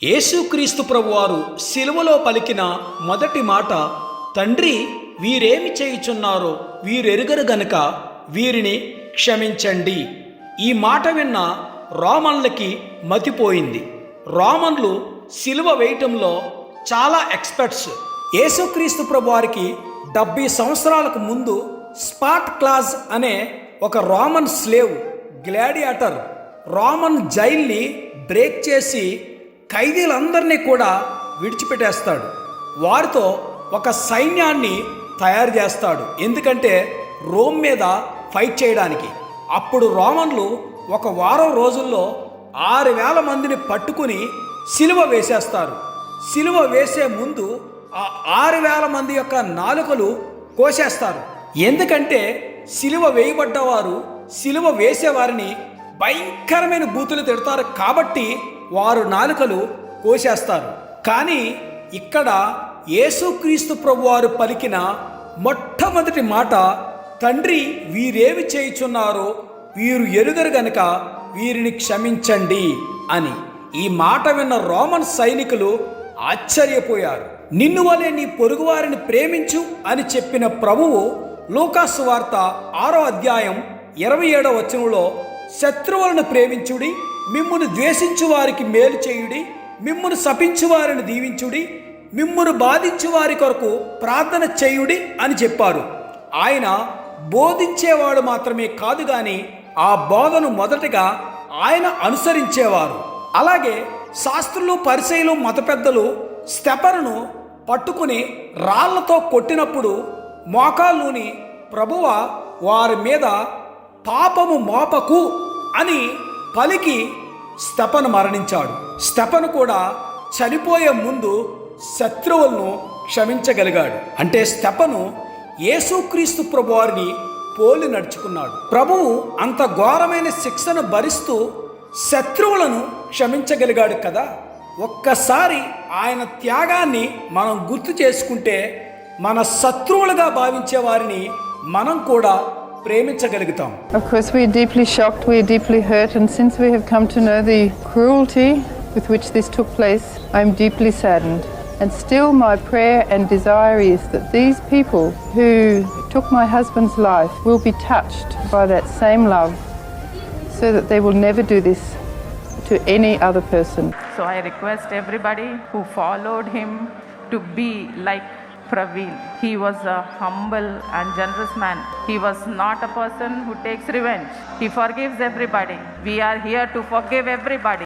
యేసుక్రీస్తు ప్రభువారు సిలువలో పలికిన మొదటి మాట, తండ్రి వీరేమి చేయుచున్నారో వీరెరుగరు గనుక వీరిని క్షమించండి. ఈ మాట విన్న రోమన్లకి మతిపోయింది. రోమన్లు సిలువ వేయటంలో చాలా ఎక్స్పర్ట్స్. యేసుక్రీస్తు ప్రభువారికి 70 సంవత్సరాలకు ముందు స్పాట్ క్లాజ్ అనే ఒక రోమన్ స్లేవ్ గ్లాడియేటర్ రోమన్ జైల్ని బ్రేక్ చేసి ఖైదీలందరినీ కూడా విడిచిపెట్టేస్తాడు. వారితో ఒక సైన్యాన్ని తయారు చేస్తాడు, ఎందుకంటే రోమ్ మీద ఫైట్ చేయడానికి. అప్పుడు రోమన్లు ఒక వారం రోజుల్లో 6,000 మందిని పట్టుకుని సిలువ వేసేస్తారు. సిలువ వేసే ముందు ఆ 6,000 మంది యొక్క నాలుకలు కోసేస్తారు. ఎందుకంటే సిలువ వేయబడ్డవారు సిలువ వేసేవారిని భయంకరమైన బూతులు తిడతారు కాబట్టి వారు నాలుకలు కోసేస్తారు. కానీ ఇక్కడ యేసుక్రీస్తు ప్రభువారు పలికిన మొట్టమొదటి మాట, తండ్రి వీరేమి చేయుచున్నారో వీరు ఎరుగరు గనుక వీరిని క్షమించండి అని. ఈ మాట విన్న రోమన్ సైనికులు ఆశ్చర్యపోయారు. నిన్ను వలె నీ పొరుగువారిని ప్రేమించు అని చెప్పిన ప్రభువు లూకాసు వార్త 6వ అధ్యాయం 27వ వచనంలో, శత్రువులను ప్రేమించుడి, మిమ్మును ద్వేషించు వారికి మేలు చేయుడి, మిమ్మును శపించు వారిని దీవించుడి, మిమ్మును బాధించు వారి కొరకు ప్రార్థన చేయుడి అని చెప్పారు. ఆయన బోధించేవాడు మాత్రమే కాదు కానీ ఆ బోధను మొదటగా ఆయన అనుసరించేవారు. అలాగే శాస్త్రులు, పరిసయ్యులు, మత పెద్దలు స్తెఫనును పట్టుకుని రాళ్లతో కొట్టినప్పుడు మోకాళ్ళుని ప్రభువ వారి మీద పాపము మోపకు అని పలికి స్తెఫను మరణించాడు. స్తెఫను కూడా చనిపోయే ముందు శత్రువులను క్షమించగలిగాడు. అంటే స్తెఫను యేసుక్రీస్తు ప్రభువారిని పోలి నడుచుకున్నాడు. ప్రభువు అంత ఘోరమైన శిక్షను భరిస్తూ శత్రువులను క్షమించగలిగాడు కదా. ఒక్కసారి ఆయన త్యాగాన్ని మనం గుర్తు చేసుకుంటే మన శత్రువులుగా భావించే వారిని మనం కూడా ప్రేమించగలుగుతాం. Of course we are deeply shocked, we are deeply hurt, and since we have come to know the cruelty with which this took place, I am deeply saddened. And still my prayer and desire is that these people who took my husband's life will be touched by that same love so that they will never do this to any other person. So I request everybody who followed him to be like Praveen. He was a humble and generous man. He was not a person who takes revenge. He forgives everybody. We are here to forgive everybody.